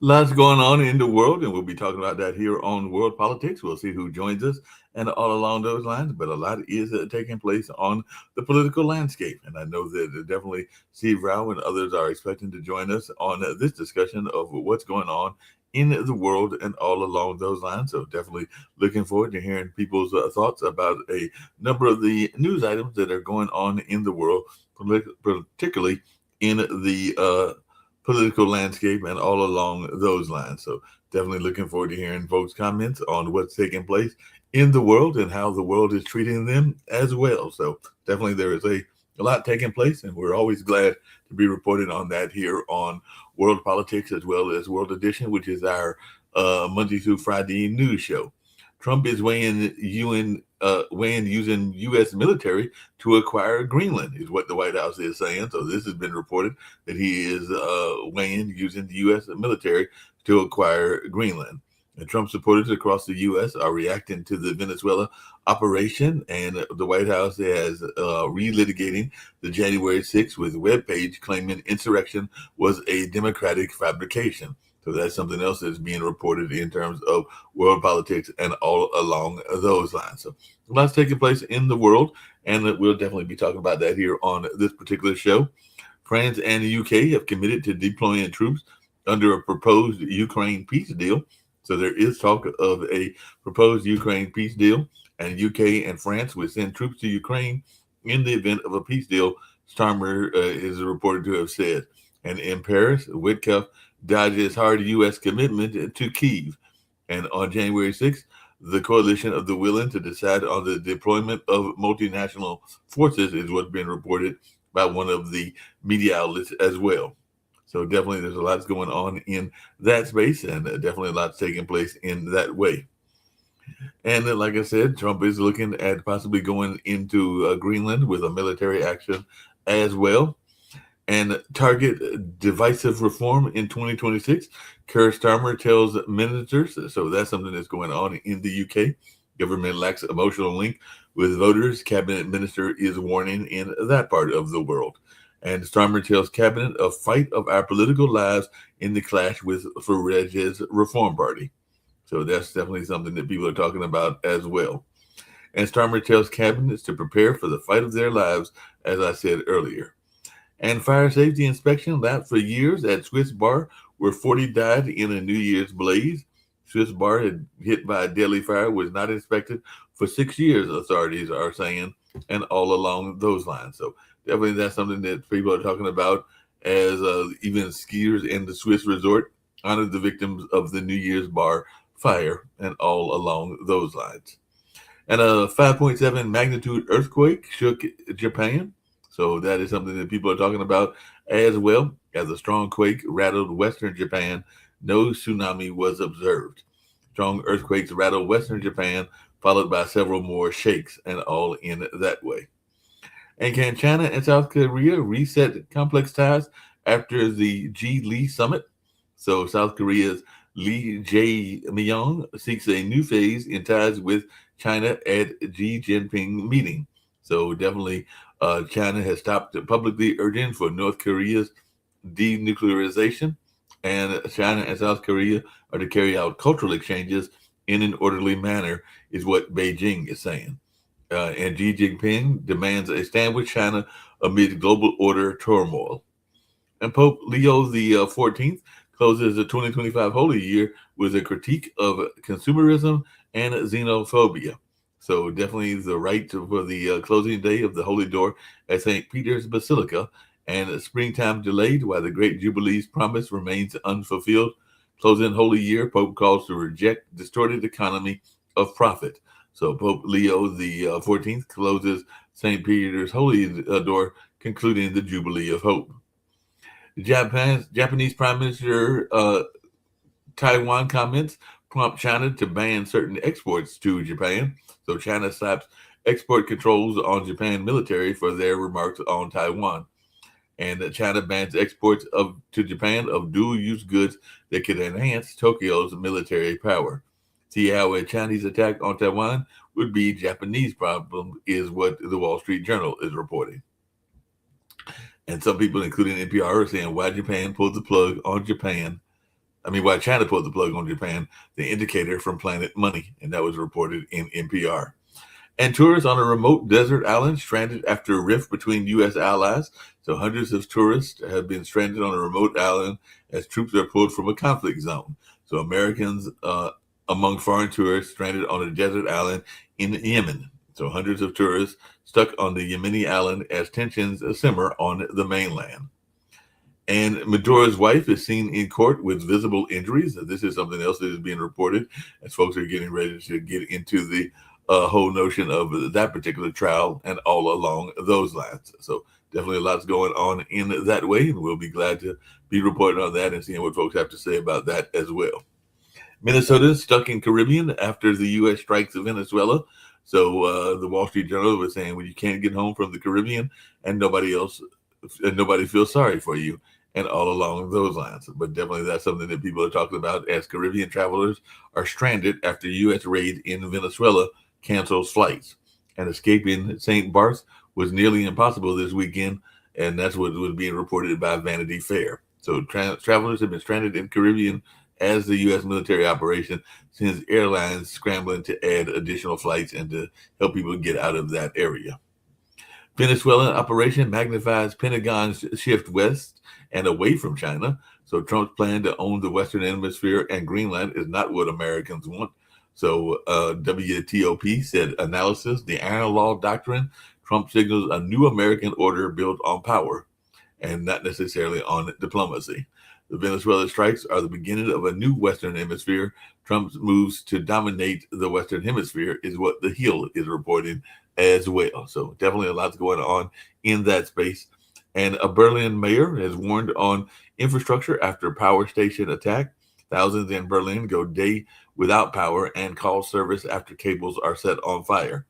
Lots going on in the world, and we'll be talking about that here on World Politics. We'll see who joins us and all along those lines. But a lot is taking place on the political landscape. And I know that definitely Steve Rao and others are expecting to join us on this discussion of what's going on in the world and all along those lines. So definitely looking forward to hearing people's thoughts about a number of the news items that are going on in the world, particularly in the political landscape and all along those lines. So definitely looking forward to hearing folks' comments on what's taking place in the world and how the world is treating them as well. So definitely there is a lot taking place, and we're always glad to be reporting on that here on World Politics as well as World Edition, which is our Monday through Friday news show. Trump is weighing using U.S. military to acquire Greenland, is what the White House is saying. So this has been reported that he is weighing using the U.S. military to acquire Greenland. And Trump supporters across the U.S. are reacting to the Venezuela operation, and the White House is relitigating the January 6th with a webpage claiming insurrection was a Democratic fabrication. So that's something else that's being reported in terms of world politics and all along those lines. So lots taking place in the world, and we'll definitely be talking about that here on this particular show. France and the UK have committed to deploying troops under a proposed Ukraine peace deal. So there is talk of a proposed Ukraine peace deal, and UK and France would send troops to Ukraine in the event of a peace deal, Starmer is reported to have said. And in Paris, Witkoff dodges hard U.S. commitment to Kyiv. And on January 6th, the coalition of the willing to decide on the deployment of multinational forces is what's been reported by one of the media outlets as well. So definitely there's a lot going on in that space, and definitely a lot taking place in that way. And like I said, Trump is looking at possibly going into Greenland with a military action as well, and target divisive reform in 2026. Keir Starmer tells ministers, so that's something that's going on in the UK. Government lacks emotional link with voters. Cabinet minister is warning in that part of the world. And Starmer tells cabinet a fight of our political lives in the clash with Farage's Reform Party. So that's definitely something that people are talking about as well. And Starmer tells cabinets to prepare for the fight of their lives, as I said earlier. And fire safety inspection lapsed for years at Swiss Bar, where 40 died in a New Year's blaze. Swiss Bar, had hit by a deadly fire, was not inspected for 6 years, authorities are saying, and all along those lines. So definitely that's something that people are talking about, as even skiers in the Swiss resort honored the victims of the New Year's Bar fire and all along those lines. And a 5.7 magnitude earthquake shook Japan. So that is something that people are talking about as well. As a strong quake rattled western Japan, no tsunami was observed. Strong earthquakes rattled western Japan, followed by several more shakes, and all in that way. And can China and South Korea reset complex ties after the G-Lee summit? So South Korea's Lee Jae-myung seeks a new phase in ties with China at Xi Jinping meeting. So definitely China has stopped publicly urging for North Korea's denuclearization, and China and South Korea are to carry out cultural exchanges in an orderly manner, is what Beijing is saying. And Xi Jinping demands a stand with China amid global order turmoil. And Pope Leo the 14th closes the 2025 Holy Year with a critique of consumerism and xenophobia. So definitely the right for the closing day of the Holy Door at St. Peter's Basilica, and springtime delayed while the Great Jubilee's promise remains unfulfilled. Closing Holy Year, Pope calls to reject distorted economy of profit. So Pope Leo the 14th closes St. Peter's Holy Door, concluding the Jubilee of Hope. Japanese Prime Minister Taiwan comments prompt China to ban certain exports to Japan. So China slaps export controls on Japan military for their remarks on Taiwan. And China bans exports to Japan of dual-use goods that could enhance Tokyo's military power. See how a Chinese attack on Taiwan would be Japanese problem, is what the Wall Street Journal is reporting. And some people, including NPR, are saying why Japan pulled the plug on Japan why China pulled the plug on Japan, the indicator from Planet Money, and that was reported in NPR. And tourists on a remote desert island stranded after a rift between U.S. allies. So hundreds of tourists have been stranded on a remote island as troops are pulled from a conflict zone. So Americans among foreign tourists stranded on a desert island in Yemen. So hundreds of tourists stuck on the Yemeni island as tensions simmer on the mainland. And Maduro's wife is seen in court with visible injuries. This is something else that is being reported as folks are getting ready to get into the whole notion of that particular trial and all along those lines. So definitely lots going on in that way, and we'll be glad to be reporting on that and seeing what folks have to say about that as well. Minnesota is stuck in Caribbean after the U.S. strikes Venezuela. So the Wall Street Journal was saying, well, you can't get home from the Caribbean and nobody feels sorry for you, and all along those lines. But definitely that's something that people are talking about as Caribbean travelers are stranded after U.S. raid in Venezuela cancels flights. And escaping St. Barth was nearly impossible this weekend, and that's what was being reported by Vanity Fair. So travelers have been stranded in Caribbean as the U.S. military operation sends airlines scrambling to add additional flights and to help people get out of that area. Venezuelan operation magnifies Pentagon's shift west and away from China. So Trump's plan to own the Western Hemisphere and Greenland is not what Americans want. So WTOP said analysis, the Iron Law doctrine, Trump signals a new American order built on power and not necessarily on diplomacy. The Venezuela strikes are the beginning of a new Western Hemisphere. Trump's moves to dominate the Western Hemisphere is what The Hill is reporting as well. So definitely a lot going on in that space. And a Berlin mayor has warned on infrastructure after power station attack. Thousands in Berlin go day without power and call service after cables are set on fire.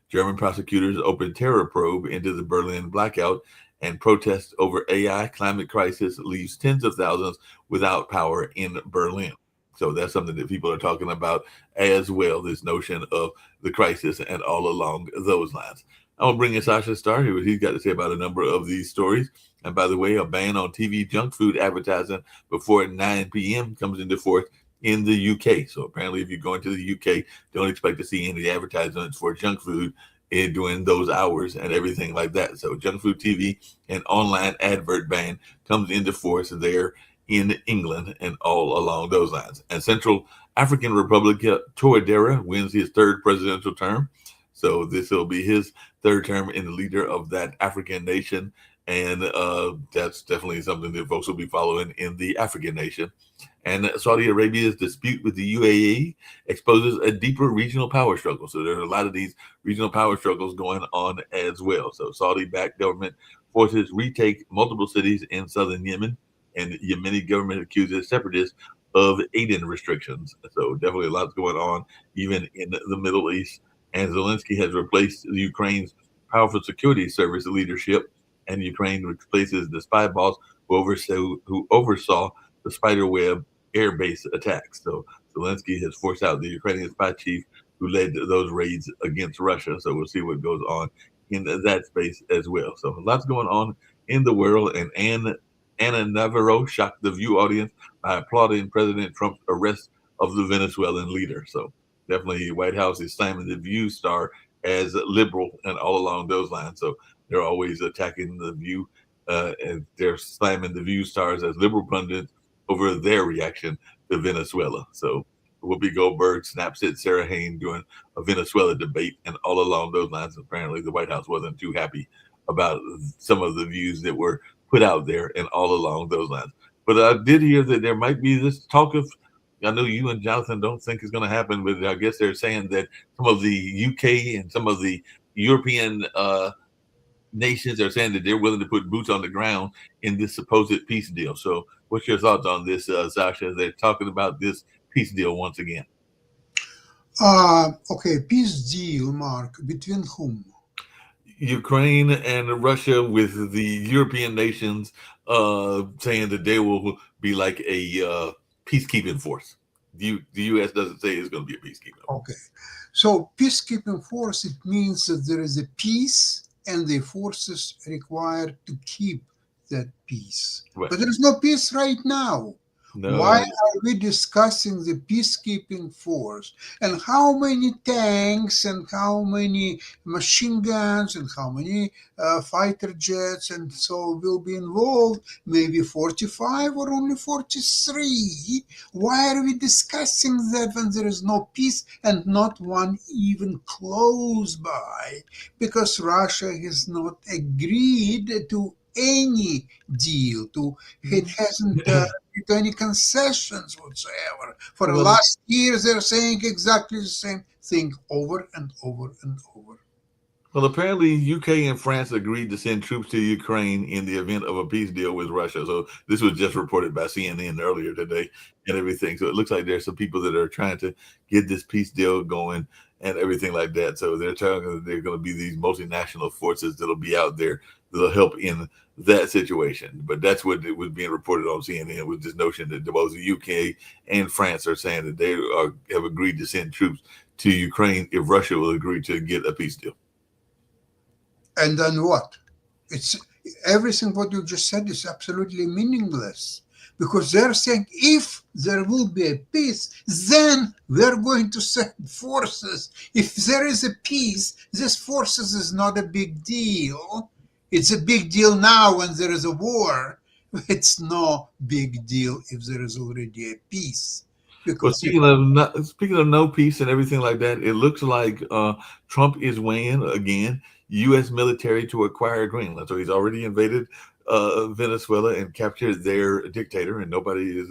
German prosecutors open terror probe into the Berlin blackout, and protests over AI climate crisis leaves tens of thousands without power in Berlin. So that's something that people are talking about as well, this notion of the crisis and all along those lines. I'm going to bring in Sasha Starr, hear what he's got to say about a number of these stories. And by the way, a ban on TV junk food advertising before 9 p.m. comes into force in the UK. So apparently, if you're going to the UK, don't expect to see any advertisements for junk food during those hours and everything like that. So junk food TV and online advert ban comes into force there in England and all along those lines. And Central African Republic Touadera wins his third presidential term. So this will be his third term in the leader of that African nation. And that's definitely something that folks will be following in the African nation. And Saudi Arabia's dispute with the UAE exposes a deeper regional power struggle. So there are a lot of these regional power struggles going on as well. So Saudi-backed government forces retake multiple cities in southern Yemen, and the Yemeni government accuses separatists of Aden restrictions. So definitely a lot going on even in the Middle East. And Zelensky has replaced Ukraine's powerful security service leadership, and Ukraine replaces the spy boss who oversaw the spiderweb air base attacks. So Zelensky has forced out the Ukrainian spy chief who led those raids against Russia. So we'll see what goes on in that space as well. So lots going on in the world. And Anna Navarro shocked the View audience by applauding President Trump's arrest of the Venezuelan leader. So definitely White House is slamming the View star as liberal and all along those lines. So they're always attacking the View and they're slamming the View stars as liberal pundits over their reaction to Venezuela. So Whoopi Goldberg snaps at Sarah Hayne during a Venezuela debate, and all along those lines, apparently the White House wasn't too happy about some of the views that were put out there, and all along those lines. But I did hear that there might be this talk of, I know you and Jonathan don't think it's going to happen, but I guess they're saying that some of the UK and some of the European nations are saying that they're willing to put boots on the ground in this supposed peace deal. So what's your thoughts on this, Sasha? They're talking about this peace deal once again. Okay, peace deal, Mark, between whom? Ukraine and Russia, with the European nations saying that they will be like a peacekeeping force. The U.S. doesn't say it's going to be a peacekeeping force. Okay, so peacekeeping force, it means that there is a peace and the forces required to keep that peace. Right. But there is no peace right now. Why No, are we discussing the peacekeeping force and how many tanks and how many machine guns and how many fighter jets and so will be involved? Maybe 45 or only 43? Why are we discussing that when there is no peace and not one even close by? Because Russia has not agreed to any deal. It hasn't to any concessions whatsoever. For the well, last years, they're saying exactly the same thing over and over and over. well, apparently UK and France agreed to send troops to Ukraine in the event of a peace deal with Russia. So this was just reported by CNN earlier today and everything. So it looks like there's some people that are trying to get this peace deal going and everything like that. So they're talking that they're going to be these multinational forces that'll be out there that'll help in that situation. But that's what it was being reported on CNN, with this notion that both the UK and France are saying that have agreed to send troops to Ukraine if Russia will agree to get a peace deal. And then what? It's everything what you just said is absolutely meaningless because they're saying if there will be a peace, then we're going to send forces. If there is a peace, this forces is not a big deal. It's a big deal now when there is a war. It's no big deal if there is already a peace. Well, Because speaking of no peace and everything like that, it looks like Trump is weighing again U.S. military to acquire Greenland. So he's already invaded Venezuela and captured their dictator, and nobody is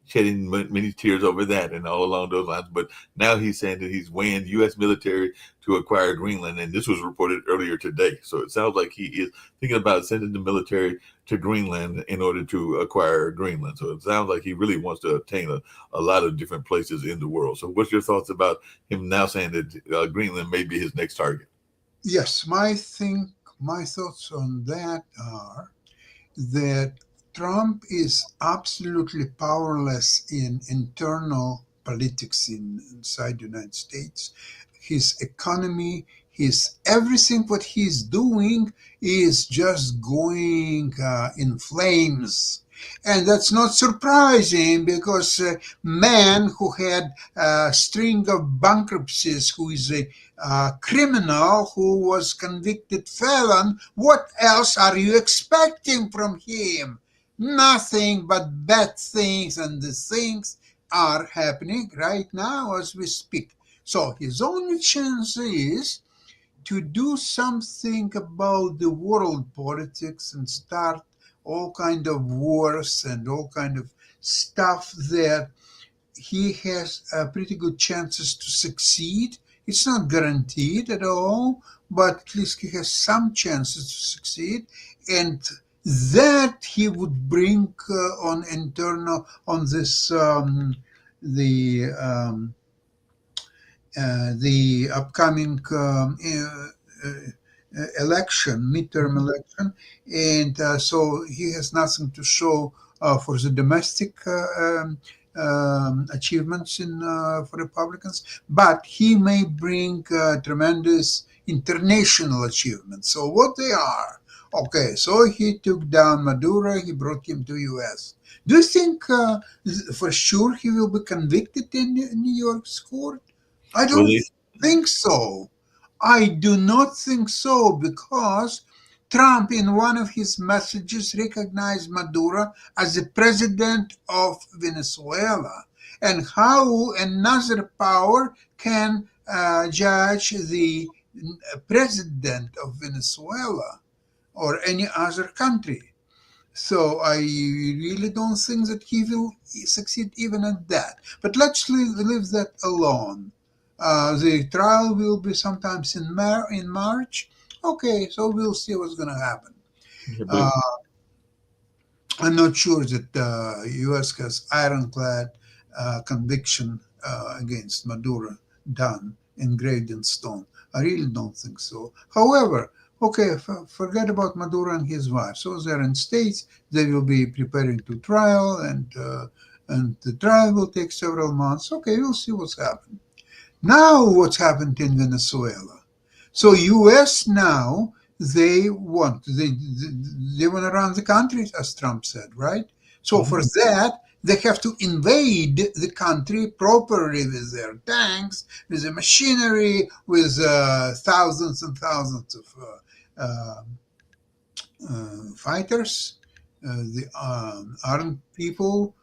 shedding many tears over that and all along those lines. But now he's saying that he's weighing U.S. military to acquire Greenland, and this was reported earlier today. So it sounds like he is thinking about sending the military to Greenland in order to acquire Greenland. So it sounds like he really wants to obtain a lot of different places in the world. So what's your thoughts about him now saying that Greenland may be his next target? yes, my thoughts on that are that Trump is absolutely powerless in internal politics inside the United States. His economy, his everything what he's doing is just going in flames. And that's not surprising because a man who had a string of bankruptcies, who is a criminal, who was convicted felon, what else are you expecting from him? Nothing but bad things, and the things are happening right now as we speak. So his only chance is to do something about the world politics and start all kind of wars and all kind of stuff that he has pretty good chances to succeed. It's not guaranteed at all, but at least he has some chances to succeed. And that he would bring on internal on this the upcoming election, midterm election, and so he has nothing to show for the domestic achievements in for Republicans, but he may bring tremendous international achievements. So what they are? Okay, so he took down Maduro, he brought him to U.S. Do you think for sure he will be convicted in New York's court? I Well, don't think so. I do not think so because Trump, in one of his messages, recognized Maduro as the president of Venezuela. And how another power can judge the president of Venezuela or any other country? So I really don't think that he will succeed even at that. But let's leave that alone. The trial will be sometimes in March. Okay, so we'll see what's going to happen. yeah, but Uh, I'm not sure that U.S. has ironclad conviction against Maduro done, engraved in stone. I really don't think so. However, okay, forget about Maduro and his wife. So they're in states. They will be preparing to trial, and the trial will take several months. Okay, we'll see what's happened. Now, what's happened in Venezuela? So, U.S. now they want to run the country, as Trump said, right? So for that they have to invade the country properly with their tanks, with the machinery, with thousands and thousands of fighters, the armed people.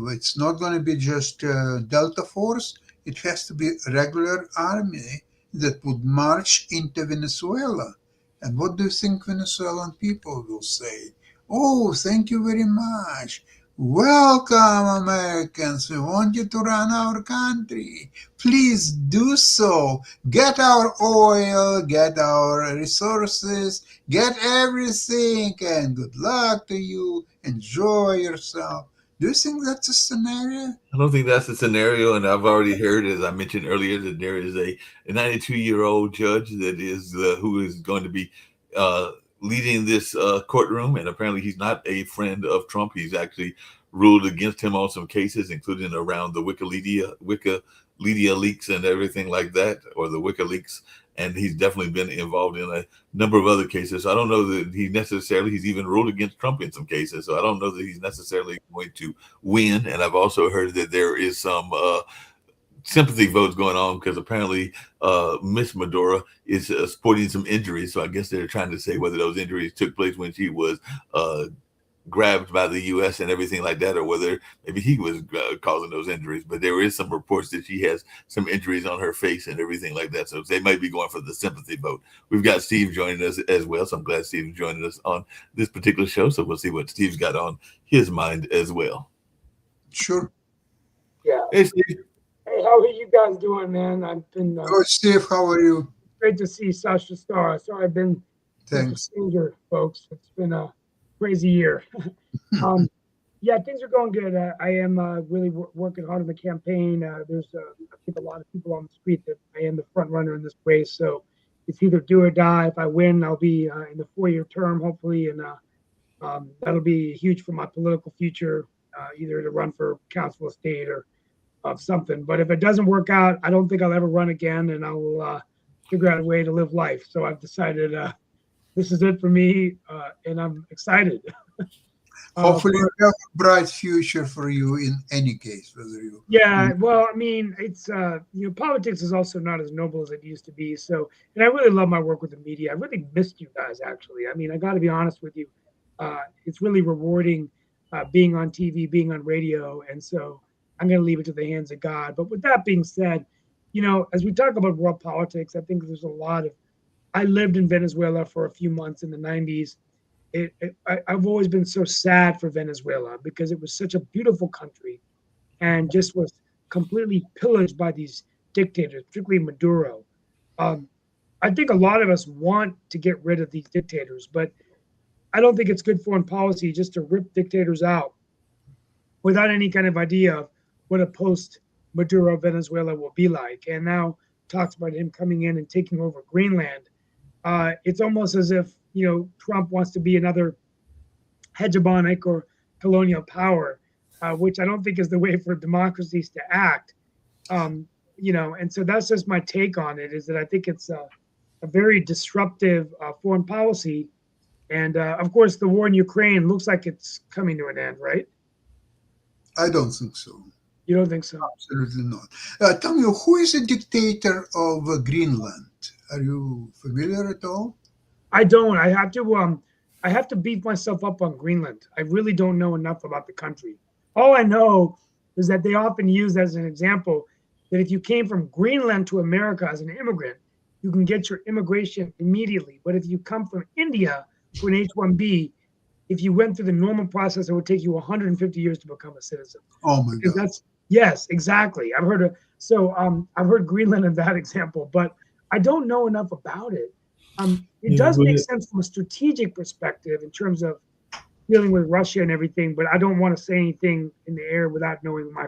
It's not going to be just Delta Force. It has to be a regular army that would march into Venezuela. And what do you think Venezuelan people will say? Oh, thank you very much. Welcome, Americans. We want you to run our country. Please do so. Get our oil, get our resources, get everything, and good luck to you. Enjoy yourself. Do you think that's a scenario? I don't think that's the scenario, and I've already heard, as I mentioned earlier, that there is a 92-year-old judge that is who is going to be uh, leading this courtroom, and apparently he's not a friend of Trump. He's actually ruled against him on some cases, including around the WikiLeaks leaks and everything like that, or the WikiLeaks. And he's definitely been involved in a number of other cases. So I don't know that he's even ruled against Trump in some cases. So I don't know that he's necessarily going to win. And I've also heard that there is some sympathy votes going on because apparently Miss Maduro is sporting some injuries. So I guess they're trying to say whether those injuries took place when she was grabbed by the U.S. and everything like that, or whether maybe he was causing those injuries. But there is some reports that she has some injuries on her face and everything like that. So they might be going for the sympathy vote. We've got Steve joining us as well. So I'm glad Steve's joining us on this particular show. So we'll see what Steve's got on his mind as well. Sure. Yeah. Hey, Steve. Hey, how are you guys doing, man? I've been Good, Steve. How are you? great to see Sasha Star. So I've been Thanks. stranger, folks. It's been a crazy year. Yeah, things are going good. I am really working hard on the campaign. There's I think a lot of people on the street that I am the front runner in this race. So it's either do or die. If I win, I'll be in the 4-year term, hopefully, and that'll be huge for my political future, either to run for council of state or of something. But if it doesn't work out, I don't think I'll ever run again, and I will figure out a way to live life. So I've decided this is it for me, and I'm excited. Hopefully, we have a bright future for you in any case, whether you. Yeah, well, I mean, it's politics is also not as noble as it used to be. So, and I really love my work with the media. I really missed you guys, actually. I mean, I got to be honest with you. It's really rewarding being on TV, being on radio, and so I'm going to leave it to the hands of God. But with that being said, as we talk about world politics, I think there's a lot of. I lived in Venezuela for a few months in the 90s. I've always been so sad for Venezuela because it was such a beautiful country and just was completely pillaged by these dictators, particularly Maduro. I think a lot of us want to get rid of these dictators, but I don't think it's good foreign policy just to rip dictators out without any kind of idea of what a post-Maduro Venezuela will be like. And now talks about him coming in and taking over Greenland. It's almost as if Trump wants to be another hegemonic or colonial power, which I don't think is the way for democracies to act. And so that's just my take on it, is that I think it's a very disruptive foreign policy. And of course, the war in Ukraine looks like it's coming to an end, right? I don't think so. You don't think so? Absolutely not. Tell me, who is the dictator of Greenland? Are you familiar at all? I don't. I have to beat myself up on Greenland. I really don't know enough about the country. All I know is that they often use as an example that if you came from Greenland to America as an immigrant, you can get your immigration immediately. But if you come from India for an H-1B, if you went through the normal process, it would take you 150 years to become a citizen. Oh my God! Yes, exactly. I've heard Greenland in that example, but I don't know enough about it. It does make sense from a strategic perspective in terms of dealing with Russia and everything, but I don't want to say anything in the air without knowing my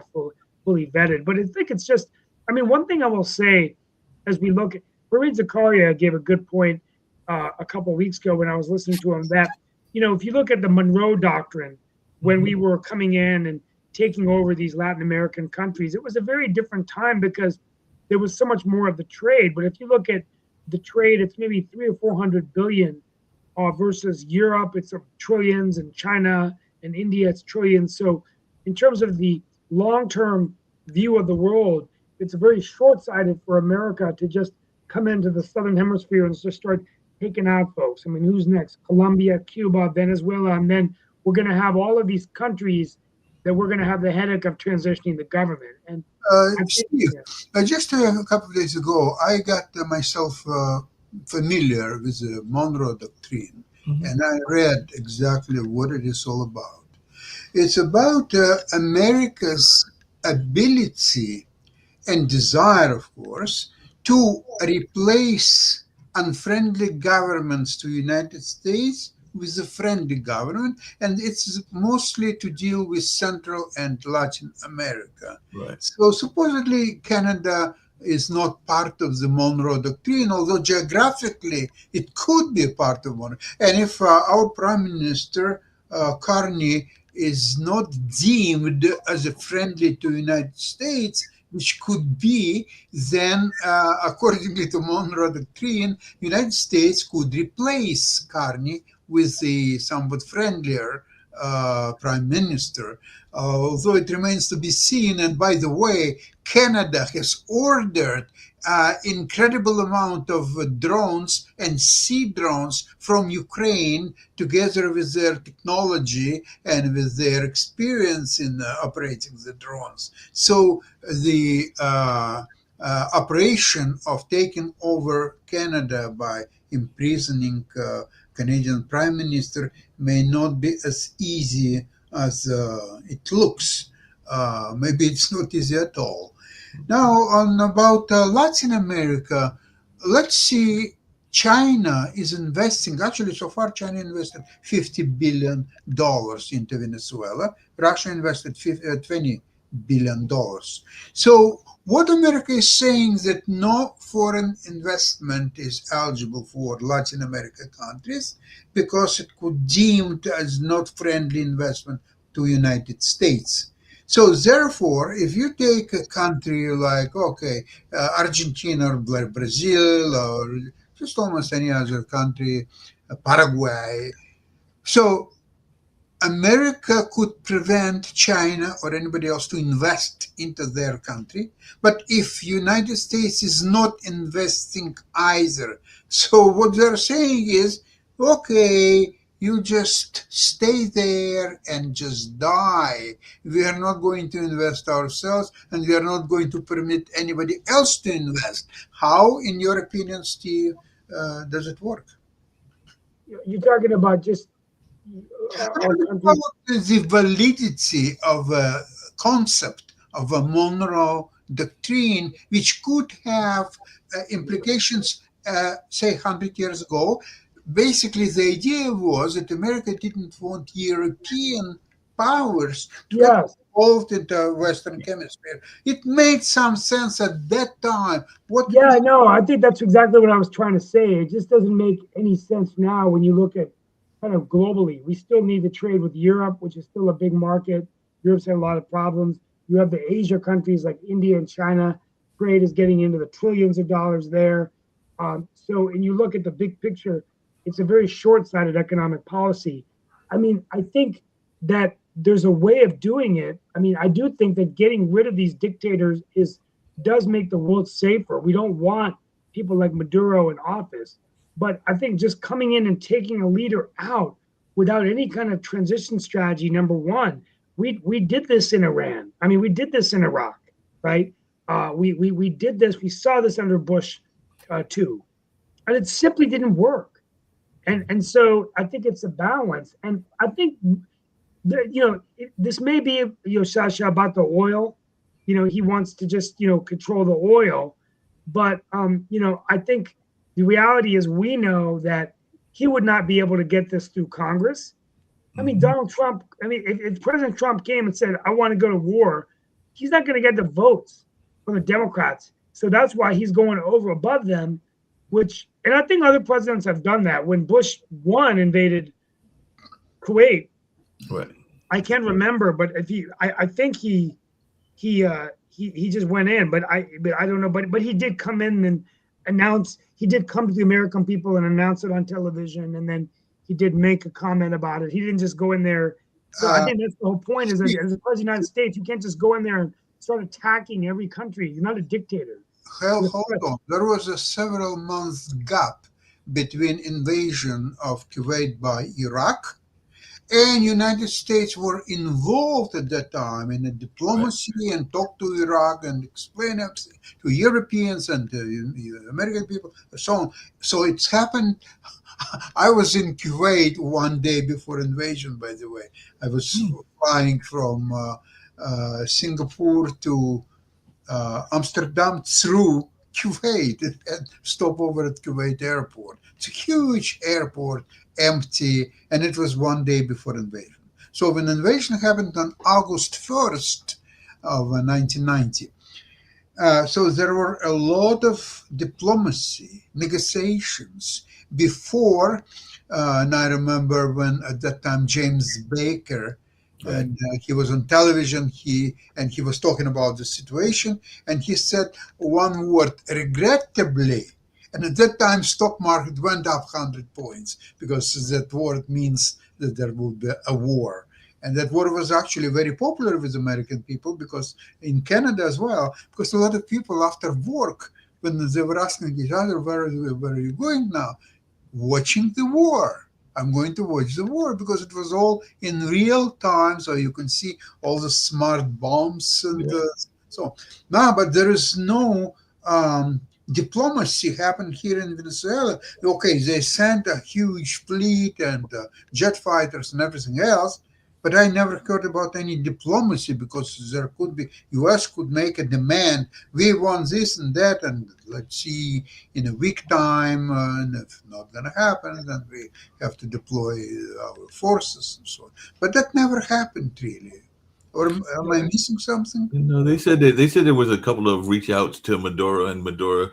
fully vetted. But I think it's just, one thing I will say as we look at, Fareed Zakaria gave a good point a couple of weeks ago when I was listening to him that, if you look at the Monroe Doctrine, when we were coming in and taking over these Latin American countries, it was a very different time because there was so much more of the trade. But if you look at the trade, it's maybe 300 or 400 billion versus Europe, it's trillions, and China and India, it's trillions. So in terms of the long-term view of the world, it's very short-sighted for America to just come into the Southern Hemisphere and just start taking out folks. I mean, who's next? Colombia, Cuba, Venezuela, and then we're going to have all of these countries that we're going to have the headache of transitioning the government. And Steve, just a couple of days ago, I got myself familiar with the Monroe Doctrine, and I read exactly what it is all about. It's about America's ability and desire, of course, to replace unfriendly governments to the United States with a friendly government, and it's mostly to deal with Central and Latin America. Right. So supposedly Canada is not part of the Monroe Doctrine, although geographically it could be a part of Monroe. And if our Prime Minister, Carney, is not deemed as a friendly to the United States, which could be, then according to Monroe Doctrine, United States could replace Carney with a somewhat friendlier prime minister, although it remains to be seen. And by the way, Canada has ordered incredible amount of drones and sea drones from Ukraine, together with their technology and with their experience in operating the drones. So the operation of taking over Canada by imprisoning Canadian Prime Minister may not be as easy as it looks. Maybe it's not easy at all. Now, on about Latin America, let's see. China is investing. Actually, so far, China invested $50 billion into Venezuela. Russia invested $20 billion. So what America is saying that no foreign investment is eligible for Latin America countries because it could deemed as not friendly investment to United States. So therefore, if you take a country like, Argentina or Brazil or just almost any other country, Paraguay, so America could prevent China or anybody else to invest into their country. But if United States is not investing either, so what they're saying is, okay, you just stay there and just die. We are not going to invest ourselves, and we are not going to permit anybody else to invest. How, in your opinion, Steve, does it work? You're talking about just the validity of a concept of a Monroe Doctrine, which could have implications, say, 100 years ago. Basically, the idea was that America didn't want European powers to get involved in the Western Hemisphere. It made some sense at that time. I think that's exactly what I was trying to say. It just doesn't make any sense now when you look at kind of globally. We still need to trade with Europe, which is still a big market. Europe's had a lot of problems. You have the Asia countries like India and China. Trade is getting into the trillions of dollars there. So, and you look at the big picture, it's a very short-sighted economic policy. I mean, I think that there's a way of doing it. I mean, I do think that getting rid of these dictators does make the world safer. We don't want people like Maduro in office. But I think just coming in and taking a leader out without any kind of transition strategy, number one, we did this in Iran. I mean, we did this in Iraq, right? We did this. We saw this under Bush too, and it simply didn't work. And so I think it's a balance. And I think that, this may be, Sasha, about the oil. He wants to just, control the oil. But, I think the reality is we know that he would not be able to get this through Congress. I mean, Donald Trump, if President Trump came and said, I want to go to war, he's not going to get the votes from the Democrats. So that's why he's going above them, and I think other presidents have done that. When Bush 1 invaded Kuwait, right. I can't remember, but I think he just went in, but I don't know, but he did come in and announce. He did come to the American people and announce it on television, and then he did make a comment about it. He didn't just go in there So I think that's the whole point is that as the president of the United States, you can't just go in there and start attacking every country. You're not a dictator. hold on. There was a several months gap between invasion of Kuwait by Iraq, and United States were involved at that time in the diplomacy and talked to Iraq and explain it to Europeans and to American people and so on. So it's happened. I was in Kuwait one day before invasion, by the way. I was flying from Singapore to Amsterdam through Kuwait and stop over at Kuwait airport. It's a huge airport, empty, and it was one day before invasion. So when invasion happened on August 1st of 1990, so there were a lot of diplomacy, negotiations before, and I remember when at that time James Baker, and he was on television. He was talking about the situation, and he said one word, regrettably. And at that time, stock market went up 100 points because that word means that there would be a war. And that war was actually very popular with American people because in Canada as well, because a lot of people after work, when they were asking each other, where are you going now? Watching the war. I'm going to watch the war because it was all in real time, so you can see all the smart bombs and so now. But there is no diplomacy happened here in Venezuela. Okay, they sent a huge fleet and jet fighters and everything else, but I never heard about any diplomacy because there could be U.S. could make a demand. We want this and that, and let's see in a week time. And if not going to happen, then we have to deploy our forces and so on. But that never happened really. Or am I missing something? No, they said there was a couple of reach outs to Maduro, and Maduro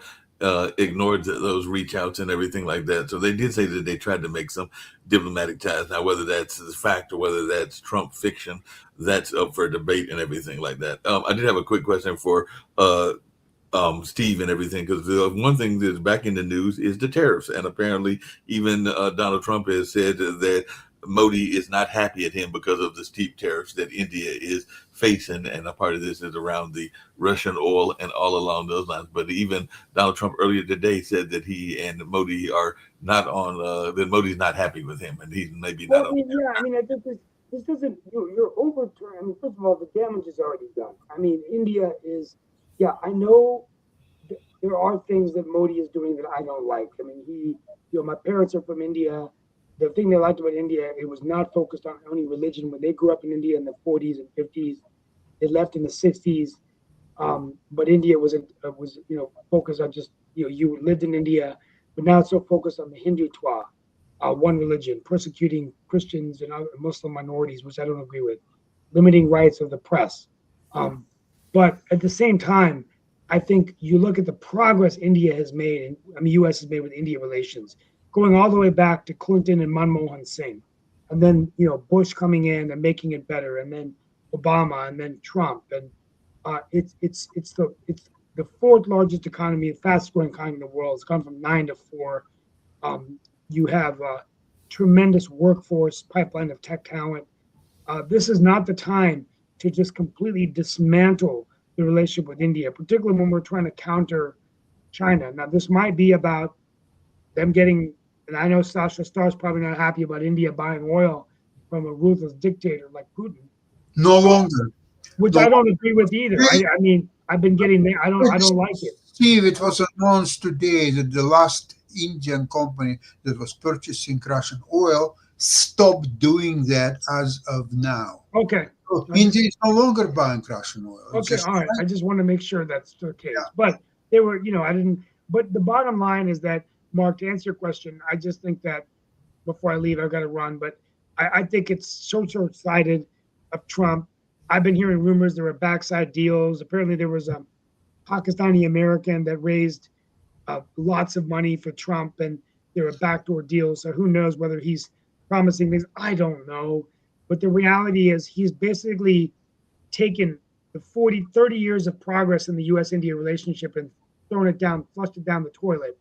ignored those reach outs and everything like that. So they did say that they tried to make some diplomatic ties. Now, whether that's the fact or whether that's Trump fiction, that's up for debate and everything like that. I did have a quick question for Steve and everything, because the one thing that's back in the news is the tariffs, and apparently even Donald Trump has said that Modi is not happy at him because of the steep tariffs that India is facing, and a part of this is around the Russian oil and all along those lines. But even Donald Trump earlier today said that he and Modi are not on, that Modi's not happy with him, and he's maybe not. I think this doesn't, you're overturning. I mean, first of all, the damage is already done. I mean, India is, I know there are things that Modi is doing that I don't like. I mean, my parents are from India. The thing they liked about India, it was not focused on only religion. When they grew up in India in the 40s and 50s, they left in the 60s. But India was focused on just, you lived in India, but now it's so focused on the Hindutva, one religion, persecuting Christians and other Muslim minorities, which I don't agree with, limiting rights of the press. But at the same time, I think you look at the progress India has made, and U.S. has made with India relations, going all the way back to Clinton and Manmohan Singh, and then Bush coming in and making it better, and then Obama, and then Trump, and it's the fourth largest economy, fastest growing economy in the world. It's gone from 9 to 4. You have a tremendous workforce pipeline of tech talent. This is not the time to just completely dismantle the relationship with India, particularly when we're trying to counter China. Now, this might be about them getting, and I know Sasha Starr's probably not happy about India buying oil from a ruthless dictator like Putin. No longer. Which I don't agree with either. I mean, I've been getting there. I don't like it. Steve, it was announced today that the last Indian company that was purchasing Russian oil stopped doing that as of now. Okay. So India is no longer buying Russian oil. Okay, all right. I just want to make sure that's the case. Yeah. But they were, but the bottom line is that, Mark, to answer your question, I just think that before I leave, I've got to run, but I think it's so short-sighted of Trump. I've been hearing rumors there were backside deals. Apparently there was a Pakistani American that raised lots of money for Trump, and there were backdoor deals. So who knows whether he's promising things? I don't know. But the reality is he's basically taken the 30 years of progress in the U.S.-India relationship and thrown it down, flushed it down the toilet.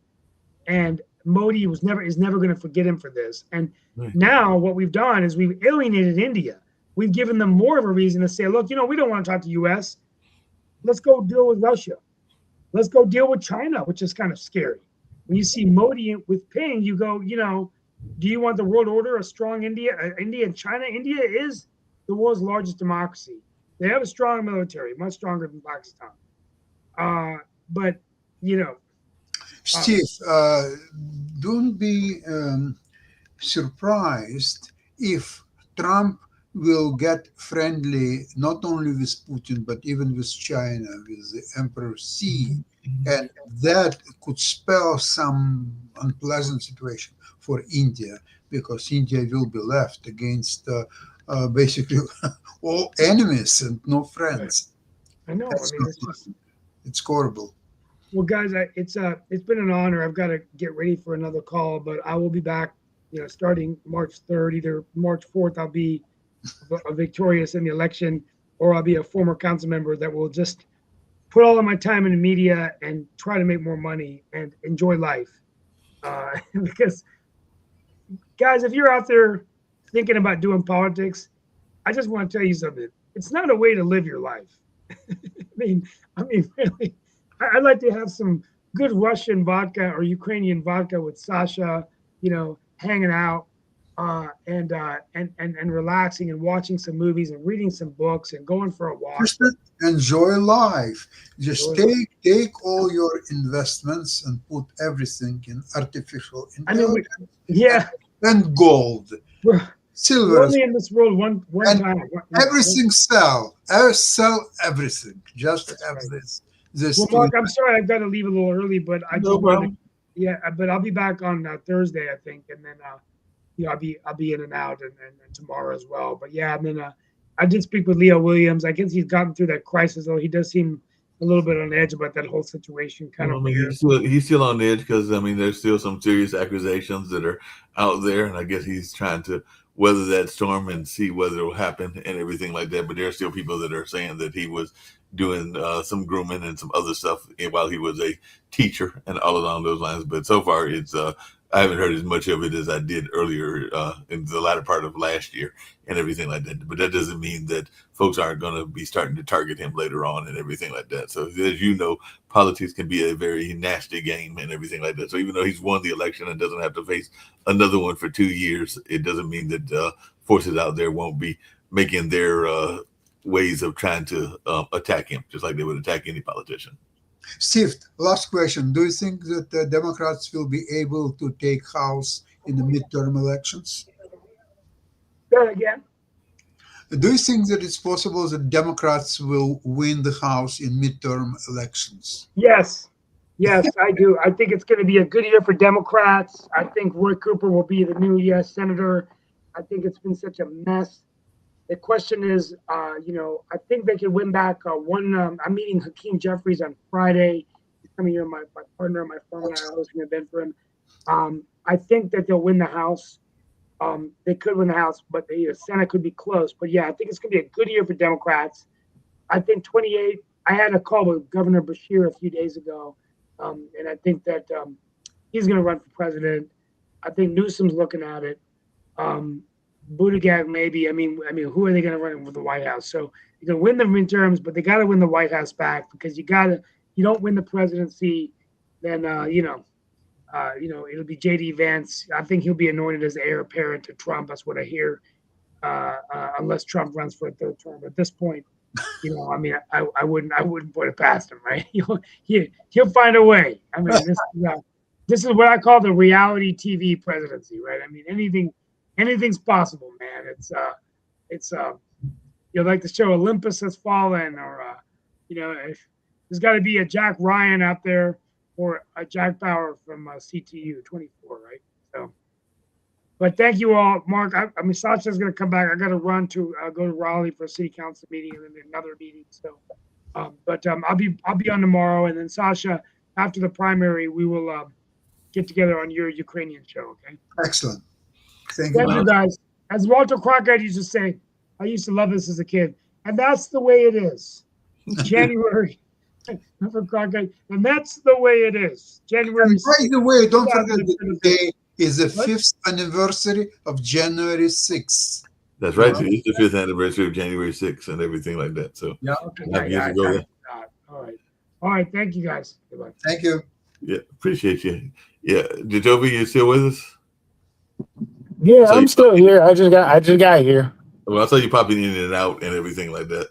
And Modi is never going to forget him for this. And now what we've done is we've alienated India. we've given them more of a reason to say, look, we don't want to talk to U.S. Let's go deal with Russia. Let's go deal with China, which is kind of scary. When you see Modi with Ping, you go, do you want the world order, a strong India and China? India is the world's largest democracy. They have a strong military, much stronger than Pakistan. But, Steve, don't be surprised if Trump will get friendly not only with Putin, but even with China, with the Emperor Xi. And that could spell some unpleasant situation for India, because India will be left against basically all enemies and no friends. I know. That's it's horrible. Well, guys, it's been an honor. I've got to get ready for another call, but I will be back, starting March 3rd, either March 4th, I'll be victorious in the election, or I'll be a former council member that will just put all of my time in the media and try to make more money and enjoy life. Because, guys, if you're out there thinking about doing politics, I just want to tell you something. It's not a way to live your life. I mean, really, I'd like to have some good Russian vodka or Ukrainian vodka with Sasha, hanging out and relaxing and watching some movies and reading some books and going for a walk. Just enjoy life. Just take all your investments and put everything in artificial intelligence. And gold. Silver. We're only in this world one time. Everything sell. Sell everything. Just have this. Well, Mark, I'm sorry I've got to leave a little early, but but I'll be back on Thursday, I think, and then I'll be in and out and tomorrow as well. But and then I did speak with Leo Williams. I guess he's gotten through that crisis, though he does seem a little bit on edge about that whole situation. He's still on edge because there's still some serious accusations that are out there, and I guess he's trying to weather that storm and see whether it will happen and everything like that. But there are still people that are saying that he was doing some grooming and some other stuff while he was a teacher and all along those lines. But so far, it's I haven't heard as much of it as I did earlier in the latter part of last year and everything like that. But that doesn't mean that folks aren't going to be starting to target him later on and everything like that. So as you know, politics can be a very nasty game and everything like that. So even though he's won the election and doesn't have to face another one for 2 years, it doesn't mean that forces out there won't be making their ways of trying to attack him, just like they would attack any politician. Steve, last question. Do you think that the Democrats will be able to take House in the midterm elections? Say again. Do you think that it's possible that Democrats will win the House in midterm elections? Yes, I do. I think it's going to be a good year for Democrats. I think Roy Cooper will be the new U.S. Senator. I think it's been such a mess. The question is, I think they can win back one. I'm meeting Hakeem Jeffries on Friday. He's coming here, my partner, my firm, and I are hosting an event for him. I think that they'll win the House. They could win the House, but the Senate could be close. But I think it's going to be a good year for Democrats. I think 28. I had a call with Governor Beshear a few days ago, and I think that he's going to run for president. I think Newsom's looking at it. Buttigieg maybe. I mean, who are they going to run with the White House? So you can win the midterms, but they got to win the White House back, because you don't win the presidency, then it'll be J.D. Vance. I think he'll be anointed as the heir apparent to Trump. That's what I hear. Unless Trump runs for a third term. At this point, I wouldn't put it past him, right? He'll find a way. This is what I call the reality TV presidency, right? Anything's possible, man. It's like the show Olympus Has Fallen, or if there's got to be a Jack Ryan out there or a Jack Bauer from CTU 24, right? So, but thank you all, Mark. Sasha's going to come back. I got to run to go to Raleigh for a city council meeting and then another meeting. So, I'll be on tomorrow, and then Sasha, after the primary, we will get together on your Ukrainian show. Okay. Excellent. Thank you, guys. As Walter Cronkite used to say, I used to love this as a kid, and that's the way it is. January. For Cronkite, and that's the way it is. January. And by the way, don't forget that today is the 5th anniversary of January 6th. That's right. Uh, It's the fifth anniversary of January 6th and everything like that. So yeah. Okay, 5 years ago. All right. All right. Thank you guys. Goodbye. Thank you. Yeah, appreciate you. Yeah, Jajobi, you still with us? Yeah, So I'm still here. I just got here. well, I saw you popping in and out and everything like that.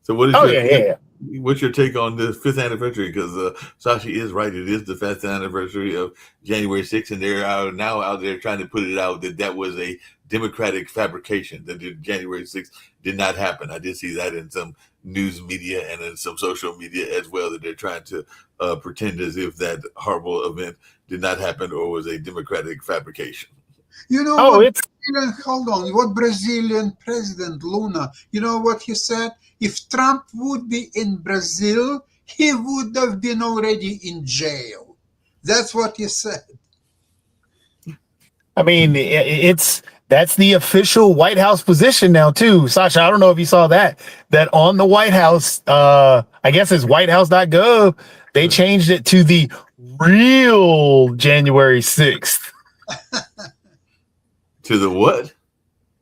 So what is Oh your yeah. what's your take on the fifth anniversary? Because Sasha is right; it is the fifth anniversary of January 6th, and they're now out there trying to put it out that was a Democratic fabrication. That January 6th did not happen. I did see that in some news media and in some social media as well. That they're trying to pretend as if that horrible event did not happen or was a Democratic fabrication. You know Oh, what? it's Hold on. What Brazilian President Luna? You know what he said? If Trump would be in Brazil, he would have been already in jail. That's what he said. I mean, that's the official White House position now too. Sasha, I don't know if you saw that on the White House, I guess it's whitehouse.gov, they changed it to the real January 6th. To the what?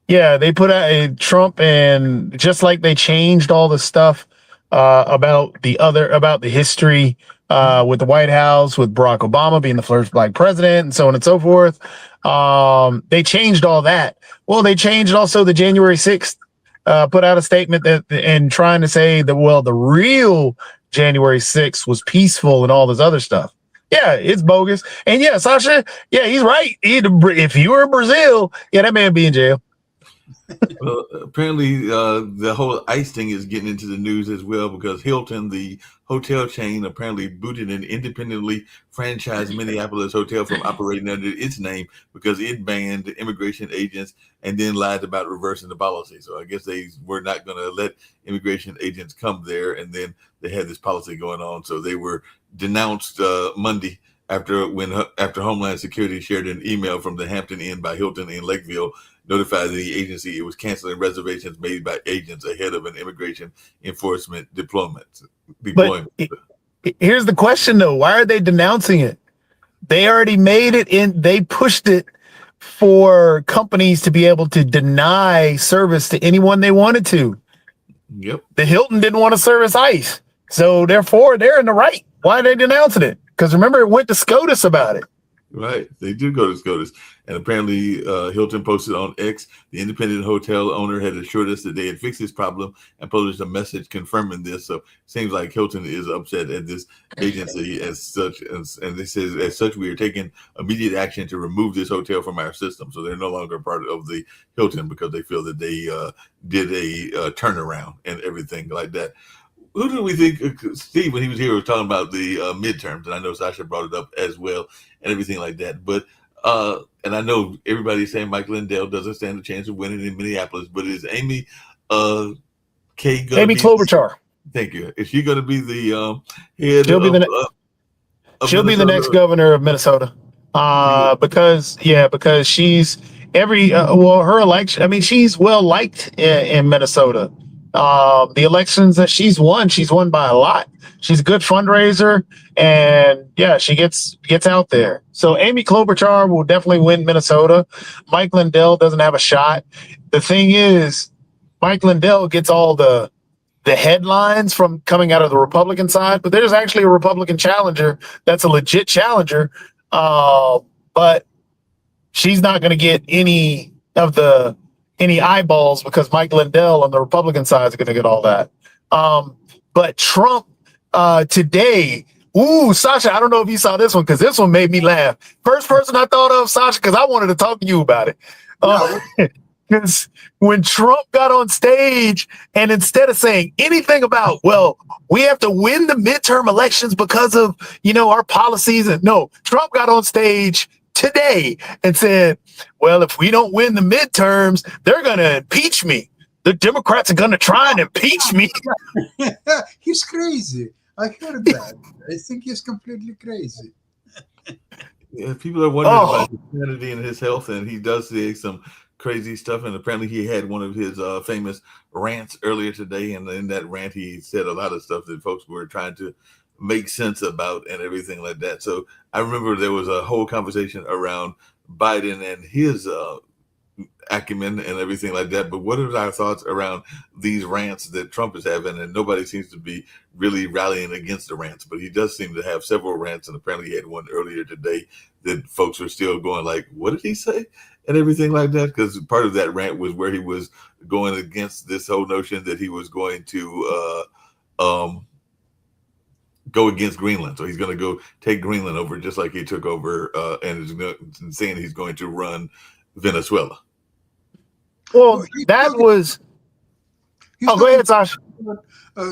Yeah, they put out a Trump, and just like they changed all the stuff about the history with the White House, with Barack Obama being the first black president, and so on and so forth. They changed all that. Well, they changed also the January 6th, put out a statement and trying to say that, well, the real January 6th was peaceful and all this other stuff. Yeah, it's bogus. And yeah, Sasha, yeah, he's right. If you were in Brazil, yeah, that man be in jail. Well, apparently, the whole ICE thing is getting into the news as well because Hilton, the hotel chain, apparently booted an independently franchised Minneapolis hotel from operating under its name because it banned immigration agents and then lied about reversing the policy. So I guess they were not going to let immigration agents come there, and then they had this policy going on. So they were denounced Monday after Homeland Security shared an email from the Hampton Inn by Hilton in Lakeville notified the agency it was canceling reservations made by agents ahead of an immigration enforcement deployment. But here's the question, though. Why are they denouncing it? They already made it they pushed it for companies to be able to deny service to anyone they wanted to. Yep. The Hilton didn't want to service ICE. So therefore, they're in the right. Why are they denouncing it? Because remember, it went to SCOTUS about it. Right. They did go to SCOTUS. And apparently Hilton posted on X, the independent hotel owner had assured us that they had fixed this problem and published a message confirming this. So it seems like Hilton is upset at this agency as such. And they said, as such, we are taking immediate action to remove this hotel from our system. So they're no longer part of the Hilton because they feel that they did a turnaround and everything like that. Who do we think, Steve, when he was here, was talking about the midterms, and I know Sasha brought it up as well and everything like that. But, and I know everybody's saying Mike Lindell doesn't stand a chance of winning in Minneapolis, but is Amy K. Amy Klobuchar. Thank you. Is she going to be the head She'll be the next governor of Minnesota. Because she's her election. I mean, she's well liked in Minnesota. The elections that she's won by a lot. She's a good fundraiser, and yeah, she gets out there. So Amy Klobuchar will definitely win Minnesota. Mike Lindell doesn't have a shot. The thing is, Mike Lindell gets all the headlines from coming out of the Republican side, but there's actually a Republican challenger that's a legit challenger. But she's not going to get any eyeballs because Mike Lindell on the Republican side is going to get all that. But Trump today, Sasha, I don't know if you saw this one because this one made me laugh. First person I thought of, Sasha, because I wanted to talk to you about it. Because when Trump got on stage and instead of saying anything about, well, we have to win the midterm elections because of, our policies. And no, Trump got on stage today and said, well, if we don't win the midterms, they're going to impeach me. The Democrats are going to try and impeach me. He's crazy. I heard that. I think he's completely crazy. Yeah, people are wondering about his sanity and his health, and he does say some crazy stuff. And apparently he had one of his famous rants earlier today. And in that rant, he said a lot of stuff that folks were trying to make sense about and everything like that. So I remember there was a whole conversation around Biden and his acumen and everything like that. But what are our thoughts around these rants that Trump is having? And nobody seems to be really rallying against the rants, but he does seem to have several rants. And apparently he had one earlier today that folks are still going like, what did he say? And everything like that. Because part of that rant was where he was going against this whole notion that he was going to go against Greenland. So he's going to go take Greenland over just like he took over and is saying he's going to run Venezuela. Well, that was. Oh, go ahead, Sasha.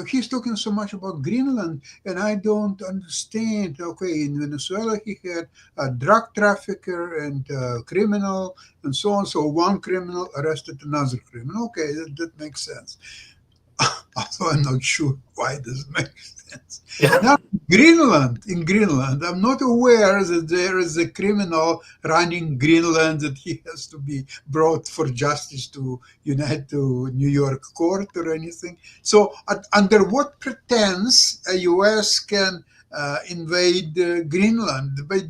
He's talking so much about Greenland, and I don't understand. Okay, in Venezuela, he had a drug trafficker and criminal and so on. So one criminal arrested another criminal. Okay, that makes sense. Although I'm not sure why this makes sense. Yeah. Now, in Greenland, I'm not aware that there is a criminal running Greenland that he has to be brought for justice to New York court or anything. So, under what pretense a U.S. can invade Greenland? But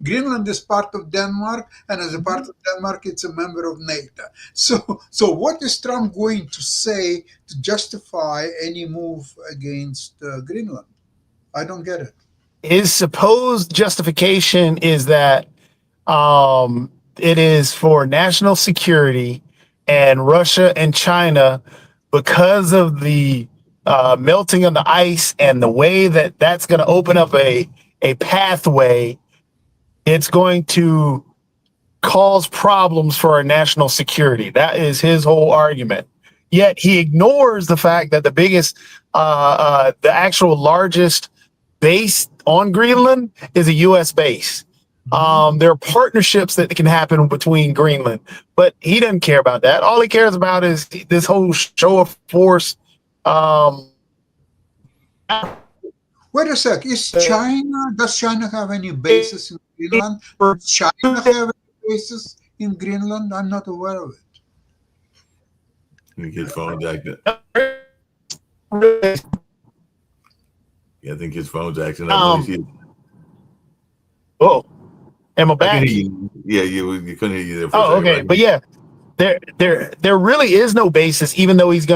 Greenland is part of Denmark, and as a part of Denmark, it's a member of NATO. So what is Trump going to say to justify any move against Greenland? I don't get it. His supposed justification is that it is for national security, and Russia and China, because of the melting of the ice and the way that that's going to open up a pathway, it's going to cause problems for our national security. That is his whole argument. Yet he ignores the fact that the biggest, the actual largest base on Greenland is a U.S. base. There are partnerships that can happen between Greenland, but he doesn't care about that. All he cares about is this whole show of force. Wait a sec. Does China have any bases in Greenland? Does China have any bases in Greenland? I'm not aware of it. Let me get his phone jacked up. Yeah, I think his phone's acting up. Oh, am I back? I can hear you. Yeah, you couldn't hear you there. Oh, okay, right? But yeah, there really is no basis, even though he's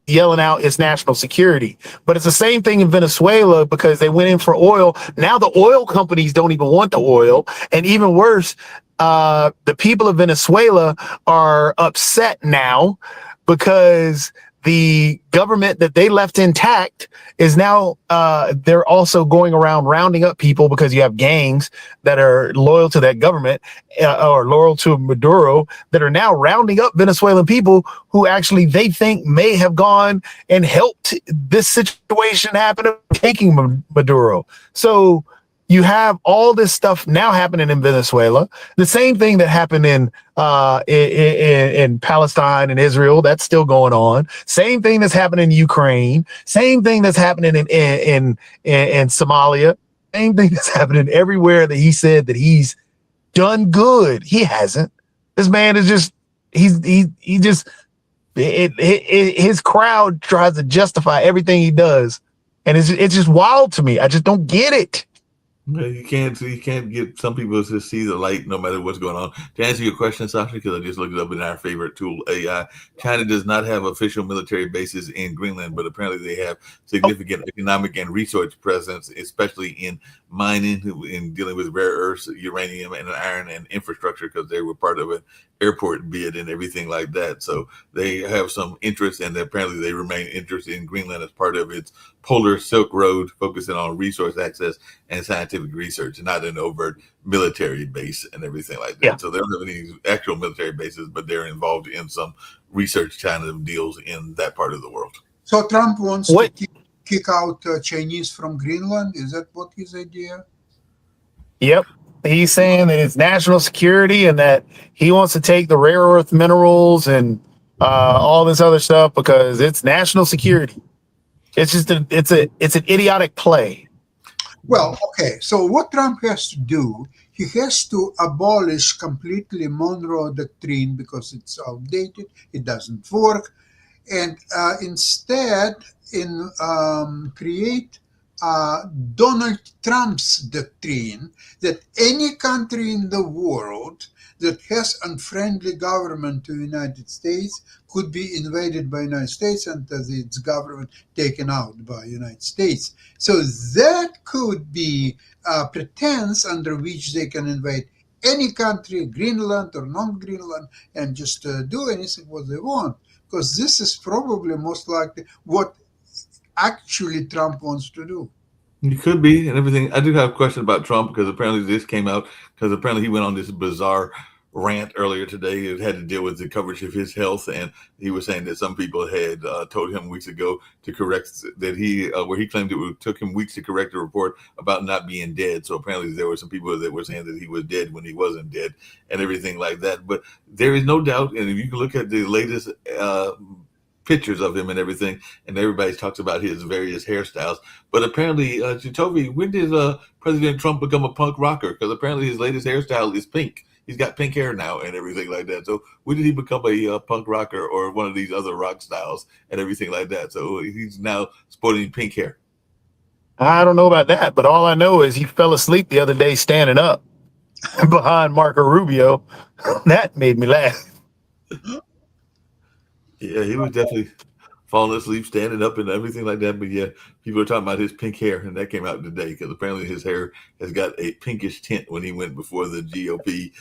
yelling out it's national security. But it's the same thing in Venezuela because they went in for oil. Now the oil companies don't even want the oil, and even worse, the people of Venezuela are upset now because the government that they left intact is now they're also going around rounding up people because you have gangs that are loyal to that government or loyal to Maduro that are now rounding up Venezuelan people who actually they think may have gone and helped this situation happen of taking Maduro. So you have all this stuff now happening in Venezuela. The same thing that happened in Palestine and Israel, that's still going on. Same thing that's happening in Ukraine. Same thing that's happening in Somalia. Same thing that's happening everywhere that he said that he's done good. He hasn't. This man is just his crowd tries to justify everything he does, and it's just wild to me. I just don't get it. You can't get some people to see the light no matter what's going on. To answer your question, Sasha, because I just looked it up in our favorite tool, AI, China does not have official military bases in Greenland, but apparently they have significant economic and resource presence, especially in mining, in dealing with rare earths, uranium, and iron and infrastructure, because they were part of an airport bid and everything like that. So they have some interest, and apparently they remain interested in Greenland as part of its polar Silk Road, focusing on resource access and scientific research, not an overt military base and everything like that. Yeah. So they don't have any actual military bases, but they're involved in some research kind of deals in that part of the world. So Trump wants to kick out Chinese from Greenland? Is that what his idea? Yep. He's saying that it's national security and that he wants to take the rare earth minerals and all this other stuff because it's national security. It's just it's an idiotic play. Well, okay. So what Trump has to do, he has to abolish completely Monroe Doctrine because it's outdated. It doesn't work. And instead, create Donald Trump's doctrine that any country in the world that has unfriendly government to the United States could be invaded by the United States and its government taken out by the United States. So that could be a pretense under which they can invade any country, Greenland or non-Greenland, and just do anything what they want. Because this is probably most likely what actually Trump wants to do. It could be and everything. I do have a question about Trump because apparently this came out because apparently he went on this bizarre rant earlier today. It had to deal with the coverage of his health, and he was saying that some people had told him weeks ago to correct that where he claimed it took him weeks to correct a report about not being dead. So apparently there were some people that were saying that he was dead when he wasn't dead and everything like that. But there is no doubt, and if you can look at the latest pictures of him and everything, and everybody talks about his various hairstyles. But apparently, Jacoby, when did President Trump become a punk rocker? Because apparently his latest hairstyle is pink. He's got pink hair now and everything like that. So when did he become a punk rocker or one of these other rock styles and everything like that? So he's now sporting pink hair. I don't know about that, but all I know is he fell asleep the other day standing up behind Marco Rubio. That made me laugh. Yeah, he was definitely falling asleep, standing up, and everything like that. But yeah, people are talking about his pink hair, and that came out today because apparently his hair has got a pinkish tint when he went before the GOP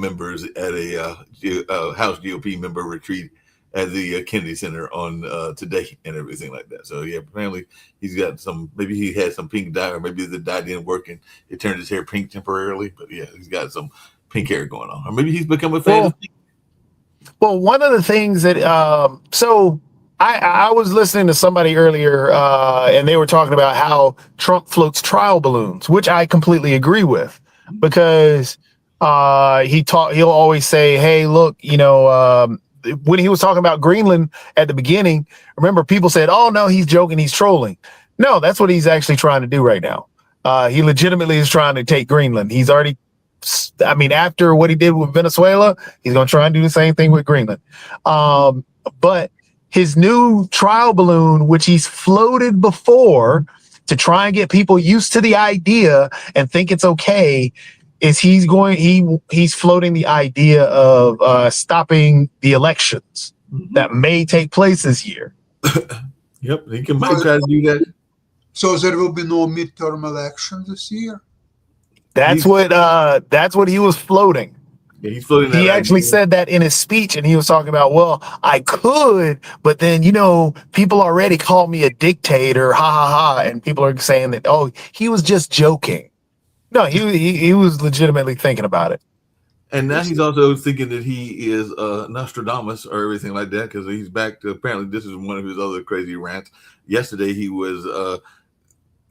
members at a House GOP member retreat at the Kennedy Center on today and everything like that. So yeah, apparently he's got maybe he had some pink dye, or maybe the dye didn't work and it turned his hair pink temporarily. But yeah, he's got some pink hair going on, or maybe he's become a fan of pink. Well, one of the things that so I was listening to somebody earlier and they were talking about how Trump floats trial balloons, which I completely agree with, because he'll always say, hey, look, when he was talking about Greenland at the beginning, remember people said, oh no, he's joking, he's trolling. No, that's what he's actually trying to do right now. He legitimately is trying to take Greenland. He's already, after what he did with Venezuela, he's going to try and do the same thing with Greenland. But his new trial balloon, which he's floated before to try and get people used to the idea and think it's okay, is he's floating the idea of stopping the elections that may take place this year. Yep, he might try to do that. So there will be no midterm election this year? That's what he was floating. Yeah, he's floating that he actually idea. said that in his speech, and he was talking about, well, I could, but then, people already call me a dictator, ha ha ha, and people are saying that, oh, he was just joking. No, he was legitimately thinking about it. And now he's also thinking that he is Nostradamus or everything like that, because he's back to, apparently this is one of his other crazy rants. Yesterday he was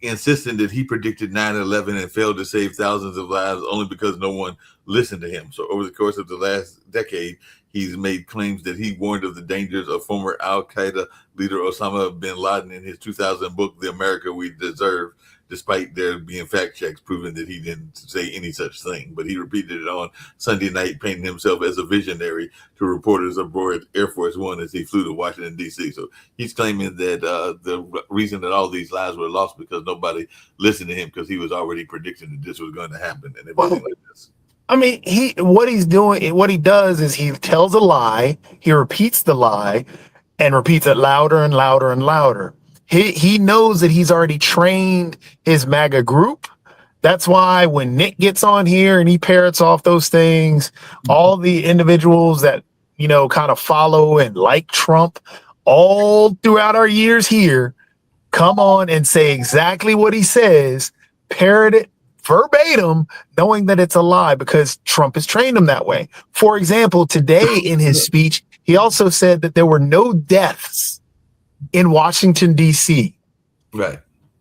insisting that he predicted 9/11 and failed to save thousands of lives only because no one listened to him. So over the course of the last decade, he's made claims that he warned of the dangers of former Al-Qaeda leader Osama bin Laden in his 2000 book, The America We Deserve, despite there being fact checks proving that he didn't say any such thing. But he repeated it on Sunday night, painting himself as a visionary to reporters aboard Air Force One as he flew to Washington, D.C. So he's claiming that the reason that all these lives were lost because nobody listened to him, because he was already predicting that this was going to happen and everything like this. What he does is he tells a lie, he repeats the lie, and repeats it louder and louder and louder. He knows that he's already trained his MAGA group. That's why when Nick gets on here and he parrots off those things, all the individuals that, kind of follow and like Trump all throughout our years here come on and say exactly what he says, parrot it verbatim, knowing that it's a lie because Trump has trained him that way. For example, today in his speech, he also said that there were no deaths in Washington, D.C. Right.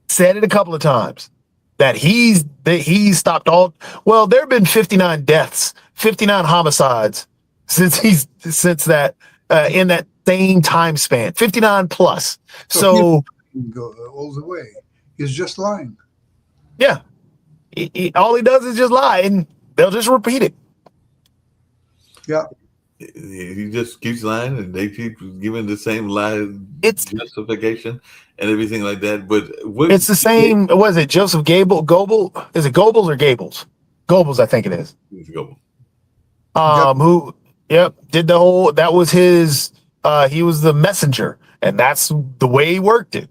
Said it a couple of times that he stopped all. Well, there have been 59 deaths, 59 homicides since that in that same time span, 59 plus. So go all the way. He's just lying. Yeah. All he does is just lie, and they'll just repeat it. Yeah. He just keeps lying, and they keep giving the same lie It's justification and everything like that. But it's the same. Was it Joseph Goebbels? Is it Goebbels or Gables? Goebbels, I think it is. Who did the whole, that was his, he was the messenger, and that's the way he worked it.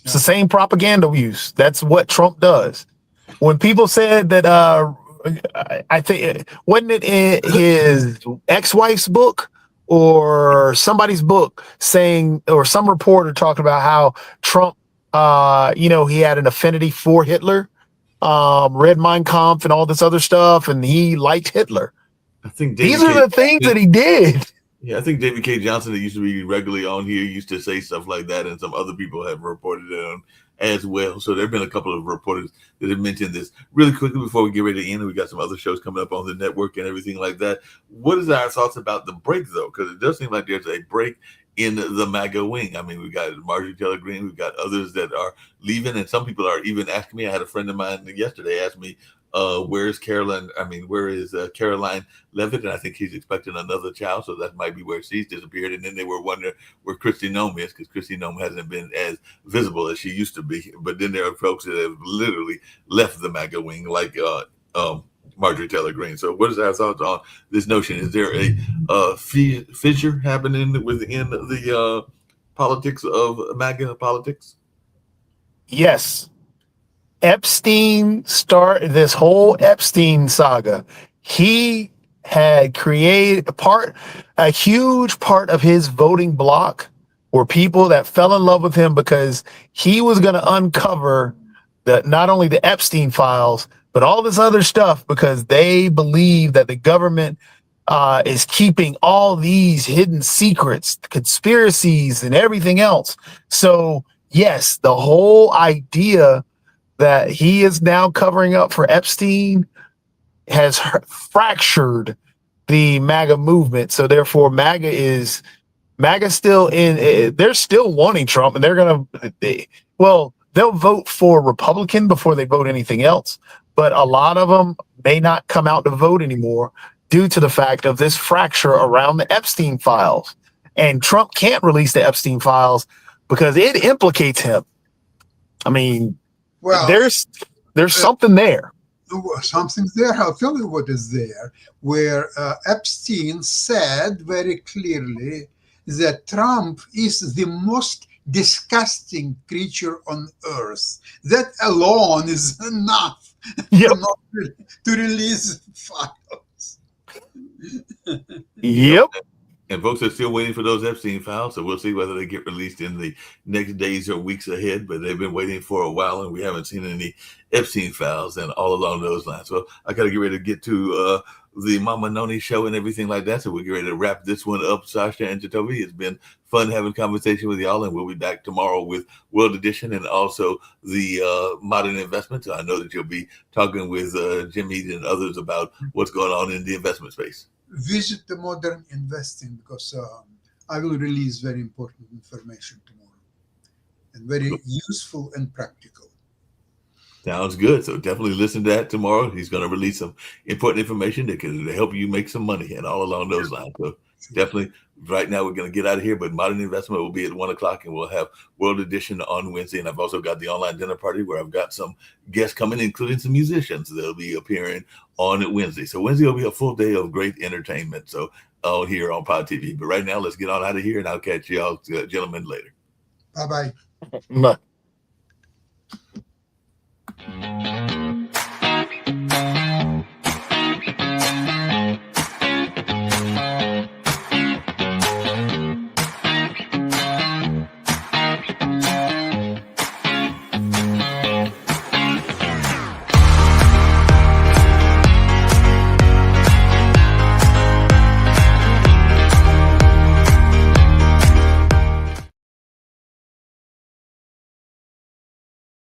It's the same propaganda use. That's what Trump does. When people said that, I think, wasn't it in his ex-wife's book or somebody's book saying, or some reporter talking about how Trump, he had an affinity for Hitler, read Mein Kampf and all this other stuff, and he liked Hitler. I think these are the things that he did. Yeah, I think David K. Johnson, that used to be regularly on here, used to say stuff like that, and some other people have reported it on as well. So there have been a couple of reporters that have mentioned this. Really quickly before we get ready to end, we got some other shows coming up on the network and everything like that. What is our thoughts about the break, though? Because it does seem like there's a break in the MAGA wing. I mean, we got Marjorie Taylor Greene, we've got others that are leaving, and some people are even asking me. I had a friend of mine yesterday ask me, where is Caroline Levitt? And I think he's expecting another child, so that might be where she's disappeared. And then they were wondering where Kristi Noem is, because Kristi Noem hasn't been as visible as she used to be. But then there are folks that have literally left the MAGA wing, like Marjorie Taylor Greene. So what is our thoughts on this notion? Is there a fissure happening within the politics of MAGA politics? Yes. Epstein started this whole Epstein saga. He had created a huge part of his voting bloc were people that fell in love with him because he was going to uncover not only the Epstein files, but all this other stuff, because they believe that the government is keeping all these hidden secrets, conspiracies, and everything else. So yes, the whole idea that he is now covering up for Epstein has fractured the MAGA movement. So therefore MAGA still they're still wanting Trump, and they'll vote for Republican before they vote anything else. But a lot of them may not come out to vote anymore due to the fact of this fracture around the Epstein files. And Trump can't release the Epstein files because it implicates him. I mean, well, there's something there. Something's there. I'll tell you what is there, where Epstein said very clearly that Trump is the most disgusting creature on earth. That alone is enough to release files. Yep. And folks are still waiting for those Epstein files, so we'll see whether they get released in the next days or weeks ahead. But they've been waiting for a while, and we haven't seen any Epstein files and all along those lines. So I got to get ready to get to the Mama Noni show and everything like that. So we'll get ready to wrap this one up, Sasha and Jacoby. It's been fun having conversation with y'all, and we'll be back tomorrow with World Edition and also the Modern Investment. So I know that you'll be talking with Jimmy and others about what's going on in the investment space. Visit the Modern Investing, because I will release very important information tomorrow, and very useful and practical. Sounds good. So definitely listen to that tomorrow. He's going to release some important information that can help you make some money and all along those lines. So definitely right now we're going to get out of here, but Modern Investment will be at 1:00, and we'll have World Edition on Wednesday. And I've also got the online dinner party where I've got some guests coming, including some musicians that'll be appearing on Wednesday. So Wednesday will be a full day of great entertainment. So out here on Pod TV. But right now, let's get on out of here, and I'll catch y'all gentlemen later. Bye-bye. Bye.